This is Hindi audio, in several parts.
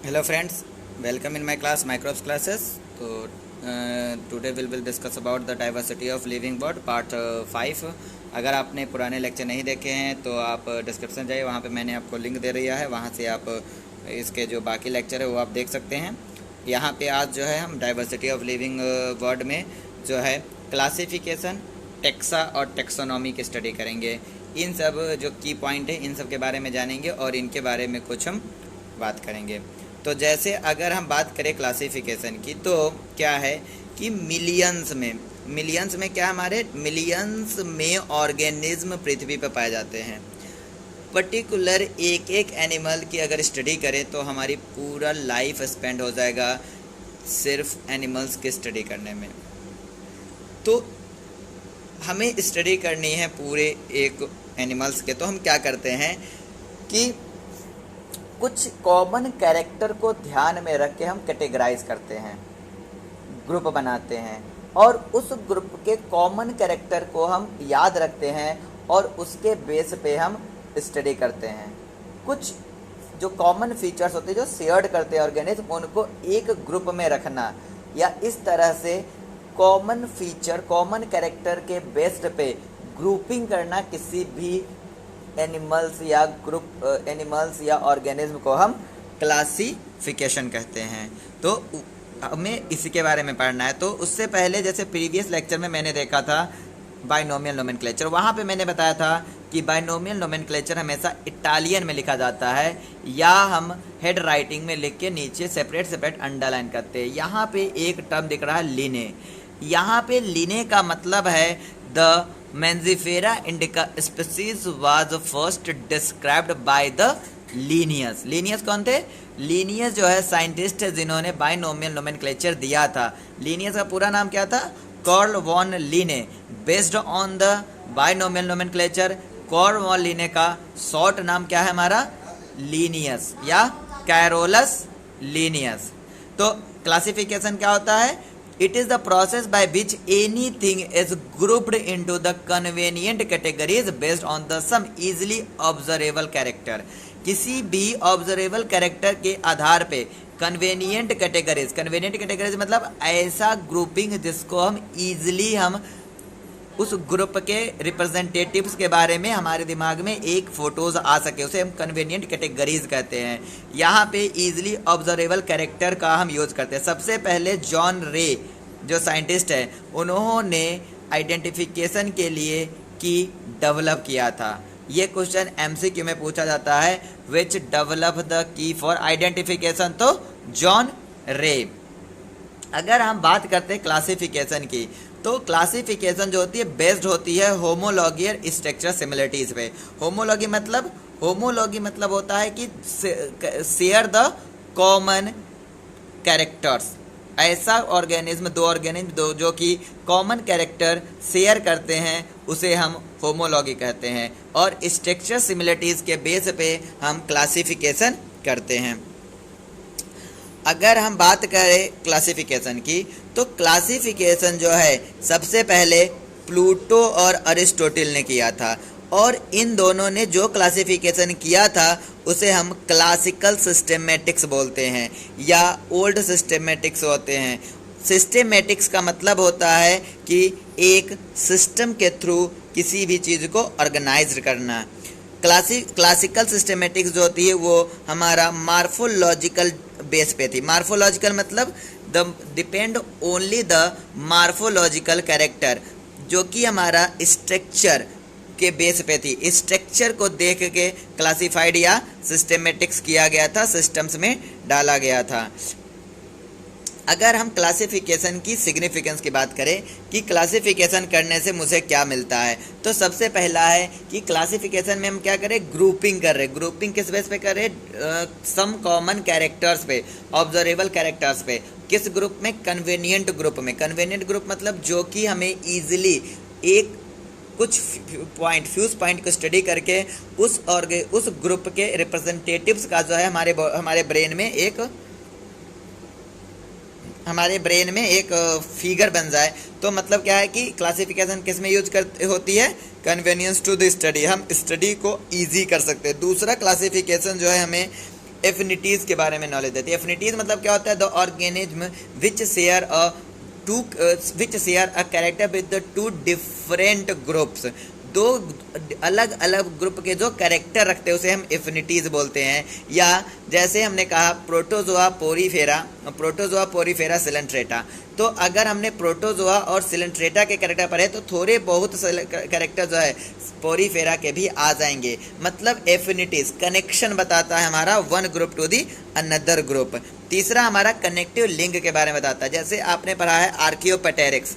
Hello friends, welcome in my class microbes classes. So today we will discuss about the diversity of living world part 5. अगर आपने पुराने लेक्चर नहीं देखे हैं तो आप डिस्क्रिप्शन जाइए, वहाँ पे मैंने आपको लिंक दे दिया है, वहाँ से आप इसके जो बाकी लेक्चर है वो आप देख सकते हैं। यहाँ पे आज जो है हम डाइवर्सिटी ऑफ लिविंग वर्ल्ड में जो है क्लासिफिकेशन, टेक्सा और टेक्सोनॉमी की स्टडी करेंगे। इन सब जो की पॉइंट है इन सब के बारे में जानेंगे और इनके बारे में कुछ हम बात करेंगे। तो जैसे अगर हम बात करें क्लासिफिकेशन की तो क्या है कि मिलियंस में क्या हमारे मिलियंस में ऑर्गेनिज्म पृथ्वी पर पाए जाते हैं। पर्टिकुलर एक एक एनिमल की अगर स्टडी करें तो हमारी पूरा लाइफ स्पेंड हो जाएगा सिर्फ एनिमल्स की स्टडी करने में। तो हमें स्टडी करनी है पूरे एक एनिमल्स के, तो हम क्या करते हैं कि कुछ कॉमन कैरेक्टर को ध्यान में रख के हम कैटेगराइज करते हैं, ग्रुप बनाते हैं और उस ग्रुप के कॉमन कैरेक्टर को हम याद रखते हैं और उसके बेस पे हम स्टडी करते हैं। कुछ जो कॉमन फीचर्स होते हैं जो शेयर्ड करते हैं ऑर्गेनिज्म, उनको एक ग्रुप में रखना या इस तरह से कॉमन फीचर कॉमन कैरेक्टर के बेस पे ग्रुपिंग करना किसी भी एनिमल्स या ऑर्गेनिज्म को हम क्लासिफिकेशन कहते हैं। तो हमें इसी के बारे में पढ़ना है। तो उससे पहले जैसे प्रीवियस लेक्चर में मैंने देखा था बाइनोमियल नोमेनक्लेचर, वहाँ पे मैंने बताया था कि बाइनोमियल नोमेनक्लेचर हमेशा इटालियन में लिखा जाता है या हम हेड राइटिंग में लिख के नीचे सेपरेट अंडरलाइन करते हैं। यहाँ पे एक टर्म दिख रहा है लिने। यहाँ पे लिने का मतलब है the Mangifera indica species was first described by the Linnaeus। Linnaeus कौन थे? Linnaeus जो है साइंटिस्ट है जिन्होंने बाइनोमियल नोमेनक्लेचर दिया था। Linnaeus का पूरा नाम क्या था? Carl von Linne. Based on the binomial nomenclature Carl von Linne का शॉर्ट नाम क्या है हमारा? Linnaeus या कैरोलस Linnaeus। तो क्लासिफिकेशन क्या होता है? It is the process by which anything is grouped into the convenient categories based on the some easily observable character। किसी भी observable character के आधार पे convenient categories मतलब ऐसा grouping जिसको हम easily हम उस ग्रुप के रिप्रेजेंटेटिव्स के बारे में हमारे दिमाग में एक फोटोज आ सके, उसे हम कन्वीनियंट कैटेगरीज कहते हैं। यहाँ पे इजीली ऑब्जर्वेबल कैरेक्टर का हम यूज करते हैं। सबसे पहले जॉन रे जो साइंटिस्ट है उन्होंने आइडेंटिफिकेशन के लिए की डेवलप किया था। ये क्वेश्चन एमसीक्यू में पूछा जाता है, which develop the key for identification, तो जॉन रे। अगर हम बात करते हैं क्लासिफिकेशन की तो क्लासिफिकेशन जो होती है बेस्ड होती है होमोलॉगी और स्ट्रक्चर सिमिलरिटीज पे। होमोलॉगी मतलब होता है कि शेयर द कॉमन कैरेक्टर्स। ऐसा दो ऑर्गेनिज्म जो कि कॉमन कैरेक्टर शेयर करते हैं उसे हम होमोलॉगी कहते हैं और स्ट्रक्चर सिमिलरिटीज के बेस पे हम क्लासिफिकेशन करते हैं। अगर हम बात करें क्लासिफिकेशन की तो क्लासिफिकेशन जो है सबसे पहले प्लूटो और अरिस्टोटल ने किया था और इन दोनों ने जो क्लासिफिकेशन किया था उसे हम क्लासिकल सिस्टेमेटिक्स बोलते हैं या ओल्ड सिस्टेमेटिक्स होते हैं। सिस्टेमेटिक्स का मतलब होता है कि एक सिस्टम के थ्रू किसी भी चीज़ को ऑर्गेनाइज करना। क्लासिकल सिस्टेमेटिक्स जो होती है वो हमारा मार्फोलॉजिकल बेस पे थी। मार्फोलॉजिकल मतलब depend only the morphological character, जो कि हमारा स्ट्रक्चर के बेस पे थी। स्ट्रक्चर को देख के क्लासिफाइड या सिस्टेमेटिक्स किया गया था, सिस्टम्स में डाला गया था। अगर हम क्लासिफिकेशन की सिग्निफिकेंस की बात करें कि क्लासिफिकेशन करने से मुझे क्या मिलता है, तो सबसे पहला है कि क्लासिफिकेशन में हम क्या करें, ग्रुपिंग कर रहे। ग्रुपिंग किस बेस पे कर रहे? सम कॉमन कैरेक्टर्स पे, ऑब्जर्वेबल कैरेक्टर्स पे। किस ग्रुप में? कन्वीनियंट ग्रुप में। कन्वीनियंट ग्रुप मतलब जो कि हमें ईजिली एक कुछ फ्यूज पॉइंट को स्टडी करके उस ग्रुप के रिप्रेजेंटेटिव्स का जो है हमारे ब्रेन में एक फिगर बन जाए। तो मतलब क्या है कि क्लासिफिकेशन किस में यूज होती है? Convenience to the study. हम स्टडी को इजी कर सकते हैं। दूसरा क्लासिफिकेशन जो है हमें एफिनिटीज़ के बारे में नॉलेज देती है। एफिनिटीज़ मतलब क्या होता है? The organism which share a character with the two different groups, दो अलग अलग ग्रुप के जो कैरेक्टर रखते हैं उसे हम एफिनिटीज़ बोलते हैं। या जैसे हमने कहा प्रोटोजोआ पोरीफेरा सिलेंट्रेटा, तो अगर हमने प्रोटोजोआ और सिलेंट्रेटा के कैरेक्टर पढ़े तो थोड़े बहुत कैरेक्टर जो है पोरीफेरा के भी आ जाएंगे। मतलब एफिनिटीज कनेक्शन बताता है हमारा one group to the another group. तीसरा हमारा कनेक्टिव लिंक के बारे में बताता है। जैसे आपने पढ़ा है आर्कियोपेटेरिक्स,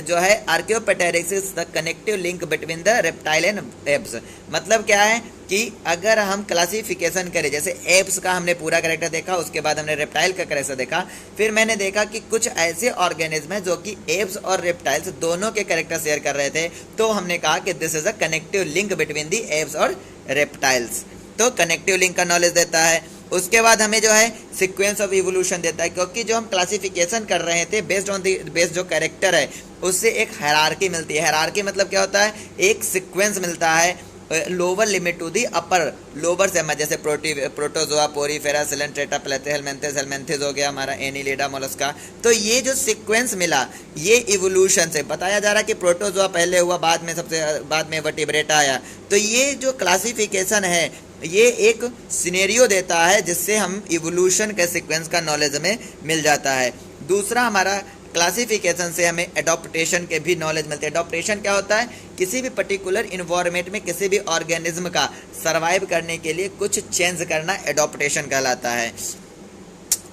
जो है archaeopteryx is the connective link between the reptile and apes. मतलब क्या है कि अगर हम क्लासिफिकेशन करें, जैसे एप्स का हमने पूरा कैरेक्टर देखा, उसके बाद हमने रेप्टाइल का कैरेक्टर देखा, फिर मैंने देखा कि कुछ ऐसे ऑर्गेनिज्म हैं जो कि एप्स और रेप्टाइल्स दोनों के कैरेक्टर शेयर कर रहे थे, तो हमने कहा कि this is a connective link between the apps और रेप्टाइल्स। तो कनेक्टिव लिंक का नॉलेज देता है। उसके बाद हमें जो है सीक्वेंस ऑफ इवोल्यूशन देता है, क्योंकि जो हम क्लासिफिकेशन कर रहे थे बेस्ड जो कैरेक्टर है उससे एक हायरार्की मिलती है। हायरार्की मतलब क्या होता है? एक सीक्वेंस मिलता है lower limit to the upper, lower से हमारे जैसे प्रोटोजोआ पोरीफेरा सिलेंट्रेटा प्लेथेहेल्मिन्थेस हो गया हमारा एनिलिडा मोलस्का। तो ये जो सीक्वेंस मिला ये इवोल्यूशन से बताया जा रहा है कि प्रोटोजोआ पहले हुआ, बाद में सबसे बाद में वर्टिब्रेटा आया। तो ये जो क्लासिफिकेशन है ये एक सिनेरियो देता है जिससे हम इवोल्यूशन के सीक्वेंस का नॉलेज हमें मिल जाता है। दूसरा हमारा क्लासिफिकेशन से हमें एडॉप्टेशन के भी नॉलेज मिलते हैं। एडॉप्टेशन क्या होता है? किसी भी पर्टिकुलर इन्वायरमेंट में किसी भी ऑर्गेनिज्म का सर्वाइव करने के लिए कुछ चेंज करना एडॉप्टेशन कहलाता है।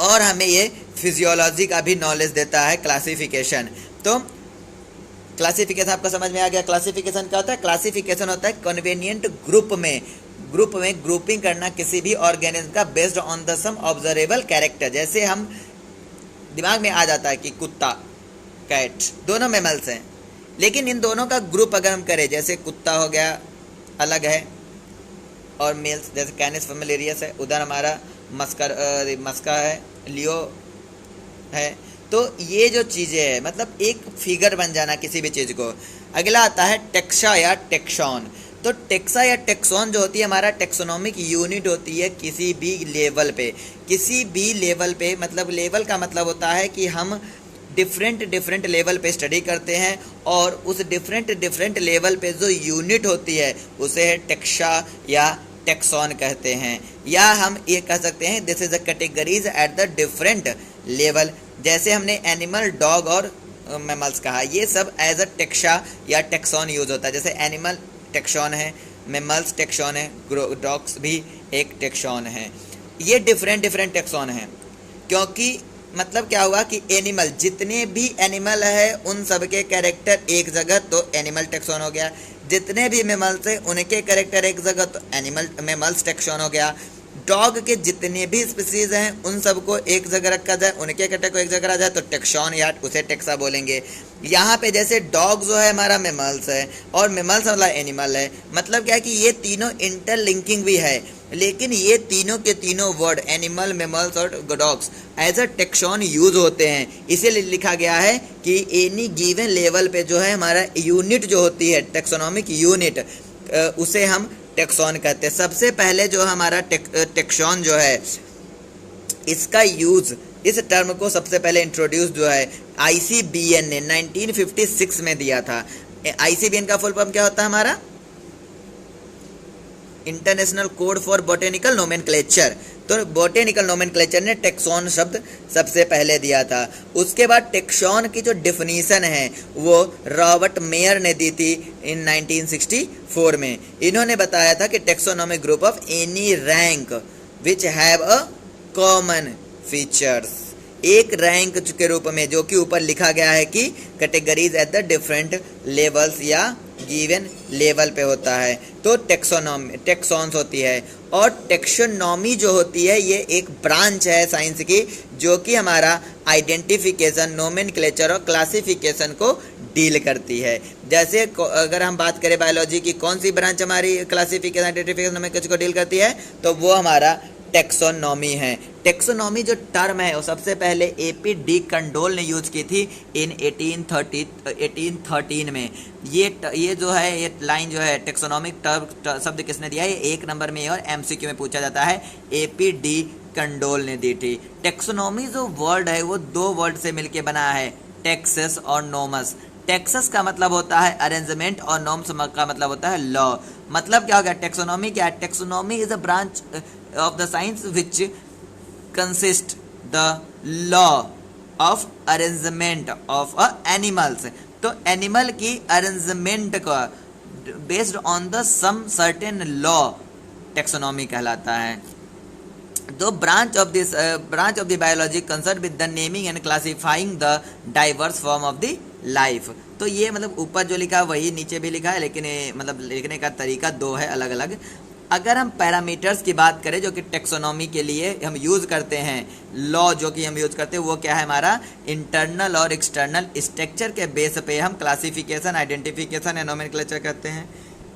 और हमें ये फिजियोलॉजी का भी नॉलेज देता है क्लासिफिकेशन। तो क्लासिफिकेशन आपको समझ में आ गया? क्लासिफिकेशन क्या होता है? क्लासिफिकेशन होता है कन्वीनियंट ग्रुप में ग्रुपिंग करना किसी भी ऑर्गेनिज्म का based on the some observable character. जैसे हम दिमाग में आ जाता है कि कुत्ता कैट दोनों मैमल्स हैं, लेकिन इन दोनों का ग्रुप अगर हम करें, जैसे कुत्ता हो गया अलग है और मेल्स, जैसे कैनिस फेमिलियरियस है, उधर हमारा मस्का है, लियो है। तो ये जो चीज़ें हैं मतलब एक फिगर बन जाना किसी भी चीज़ को। अगला आता है टेक्सा या टेक्सॉन। तो टेक्सा या टेक्सॉन जो होती है हमारा टेक्सोनॉमिक यूनिट होती है किसी भी लेवल पे, मतलब लेवल का मतलब होता है कि हम डिफरेंट लेवल पे स्टडी करते हैं और उस डिफरेंट लेवल पे जो यूनिट होती है उसे है टेक्सा या टेक्सॉन कहते हैं। या हम ये कह सकते हैं this is a categories at the different level. जैसे हमने एनिमल, डॉग और मैमल्स कहा, ये सब एज अ टेक्सा या टेक्सॉन यूज होता है। जैसे एनिमल टेक्सॉन है, मैमल्स टेक्सॉन है, डॉग्स भी एक टेक्सॉन है। ये डिफरेंट टेक्सॉन हैं, क्योंकि मतलब क्या हुआ कि एनिमल, जितने भी एनिमल है उन सब के कैरेक्टर एक जगह, तो एनिमल टेक्सॉन हो गया। जितने भी मैमल्स हैं उनके कैरेक्टर एक जगह, तो मैमल्स टेक्सॉन हो गया। डॉग के जितने भी स्पीसीज हैं उन सबको एक जगह रखा जाए, उनके कैरेक्टर को एक जगह रखा जाए तो टेक्सॉन या उसे टेक्सा बोलेंगे। यहाँ पे जैसे डॉग जो है हमारा मैमल्स है और मैमल्स वाला एनिमल है। मतलब क्या है कि ये तीनों इंटरलिंकिंग भी है, लेकिन ये तीनों के तीनों वर्ड एनिमल, मैमल्स और dogs as a taxon use होते हैं। इसीलिए लिखा गया है कि एनी गिवन लेवल पे जो है हमारा यूनिट जो होती है टेक्सोनॉमिक यूनिट, उसे हम टेक्सॉन कहते हैं। सबसे पहले जो हमारा टेक्सॉन जो है इसका यूज, इस टर्म को सबसे पहले इंट्रोड्यूस जो है ICBN ने 1956 में दिया था। ICBN का फुल फॉर्म क्या होता है हमारा? International code for botanical nomenclature. तो बोटेनिकल नोमेनक्लेचर ने टेक्सॉन शब्द सबसे पहले दिया था। उसके बाद टेक्सॉन की जो डेफिनीशन है वो रॉबर्ट मेयर ने दी थी इन 1964 में। इन्होंने बताया था कि taxonomic group of any rank which have a common features, एक रैंक के रूप में, जो कि ऊपर लिखा गया है कि categories at the different levels या गिवन लेवल पे होता है, तो टेक्सॉन्स होती है। और टेक्सोनॉमी जो होती है ये एक ब्रांच है साइंस की, जो कि हमारा आइडेंटिफिकेशन, नोमेनक्लेचर और क्लासिफिकेशन को डील करती है। जैसे अगर हम बात करें बायोलॉजी की कौन सी ब्रांच हमारी क्लासिफिकेशन, आइडेंटिफिकेशन, नोमेनक्लेचर को डील करती है, तो वो हमारा टेक्सोनॉमी है। टेक्सोनॉमी जो टर्म है वो सबसे पहले एपी डी कंडोल ने यूज की थी इन 1813 में। ये जो है, ये लाइन जो है टेक्सोनॉमिक टर्म शब्द किसने दिया है, ये 1 नंबर में और एमसीक्यू में पूछा जाता है, एपी डी कंडोल ने दी थी। टेक्सोनॉमी जो वर्ड है वो 2 वर्ड से मिलके बना है, टेक्सस और नोमस। टेक्सस का मतलब होता है अरेंजमेंट और नॉर्म्स का मतलब होता है लॉ। मतलब क्या हो गया, टेक्सोनॉमी क्या है, taxonomy is a branch of the science which consist the law of arrangement of animals. तो एनिमल की अरेंजमेंट का based on the some certain law taxonomy कहलाता है। The branch of the biology concerned with the naming and classifying the diverse form of the life। तो ये मतलब ऊपर जो लिखा है वही नीचे भी लिखा है, लेकिन मतलब लिखने का तरीका 2 है अलग अलग। अगर हम पैरामीटर्स की बात करें जो कि टेक्सोनॉमी के लिए हम यूज़ करते हैं, लॉ जो कि हम यूज़ करते हैं वो क्या है हमारा, इंटरनल और एक्सटर्नल स्ट्रक्चर के बेस पे हम क्लासिफिकेशन, आइडेंटिफिकेशन एंड नोमेनक्लेचर करते हैं।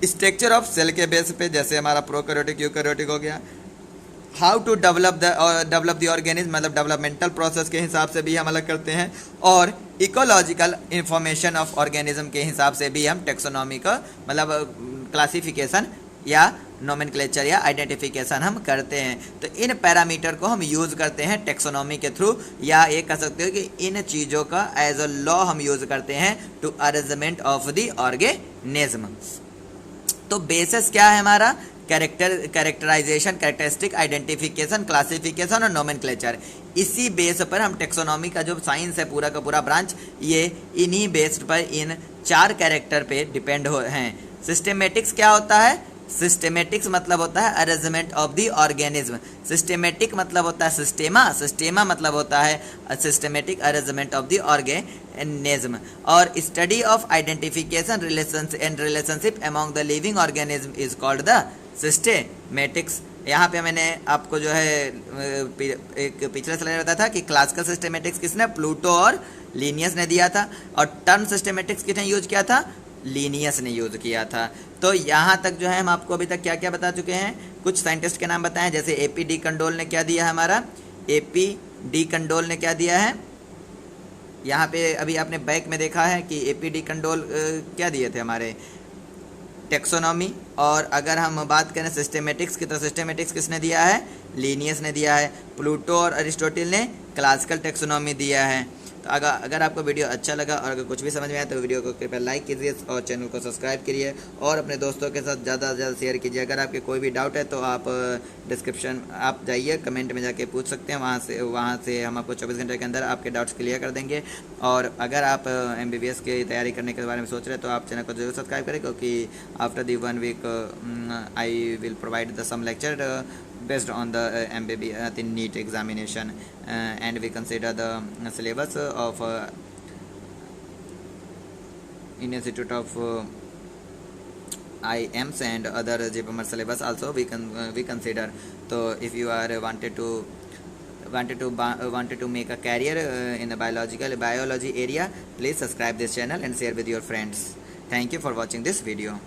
स्ट्रक्चर ऑफ सेल के बेस पे जैसे हमारा प्रोकैरियोटिक यूकैरियोटिक हो गया। How to develop the organism मतलब डेवलपमेंटल प्रोसेस के हिसाब से भी हम अलग करते हैं, और इकोलॉजिकल इंफॉर्मेशन ऑफ ऑर्गेनिज्म के हिसाब से भी हम टेक्सोनॉमी का मतलब क्लासिफिकेशन या नोमेनक्लेचर या आइडेंटिफिकेशन हम करते हैं। तो इन पैरामीटर को हम यूज़ करते हैं टेक्सोनॉमी के थ्रू, या ये कह सकते हो कि इन चीज़ों का एज अ लॉ हम यूज़ करते हैं to arrangement of the organism. तो बेसिस क्या है हमारा, कैरेक्टराइजेशन, कैरेक्टरिस्टिक, आइडेंटिफिकेशन, क्लासिफिकेशन और नोमेनक्लेचर। इसी बेस पर हम टेक्सोनॉमी का जो साइंस है पूरा का पूरा ब्रांच, ये इन्हीं बेस पर इन 4 कैरेक्टर पे डिपेंड हैं। सिस्टेमेटिक्स क्या होता है, सिस्टेमेटिक्स मतलब होता है arrangement of the organism. Systematic मतलब होता है सिस्टेमा, सिस्टेमा मतलब होता है systematic arrangement of the organism. और study of identification relationship among the living organism is called the systematics. यहाँ पे मैंने आपको जो है एक पिछले स्लाइड में बताया था कि क्लासिकल सिस्टेमेटिक्स किसने, प्लूटो और लीनियस ने दिया था, और टर्म सिस्टेमेटिक्स किसने यूज किया था, लीनियस ने यूज किया था। तो यहाँ तक जो है हम आपको अभी तक क्या क्या बता चुके हैं, कुछ साइंटिस्ट के नाम बताएं, जैसे एपी डी कंडोल ने क्या दिया है हमारा, एपी डी कंडोल ने क्या दिया है, यहाँ पे अभी आपने बैक में देखा है कि एपी डी कंडोल क्या दिए थे हमारे, टेक्सोनॉमी। और अगर हम बात करें सिस्टेमेटिक्स की, तो सिस्टेमेटिक्स किसने दिया है, लीनियस ने दिया है। प्लूटो और अरिस्टोटल ने क्लासिकल टेक्सोनॉमी दिया है। तो अगर आपको वीडियो अच्छा लगा और अगर कुछ भी समझ में आया तो वीडियो को कृपया लाइक कीजिए और चैनल को सब्सक्राइब करिए और अपने दोस्तों के साथ ज़्यादा से ज़्यादा शेयर कीजिए। अगर आपके कोई भी डाउट है तो आप डिस्क्रिप्शन आप जाइए, कमेंट में जाके पूछ सकते हैं, वहाँ से हम आपको 24 घंटे के अंदर आपके डाउट्स क्लियर कर देंगे। और अगर आप MBBS की तैयारी करने के बारे में सोच रहे हैं तो आप चैनल को जरूर सब्सक्राइब करें, क्योंकि after the 1 week I will provide the some lecture based on the MBBS the NEET examination, and we consider the syllabus of Indian Institute of IMS and other JPMR syllabus also we consider. So if you are wanted to make a career in the biology area, please subscribe this channel and share with your friends. Thank you for watching this video.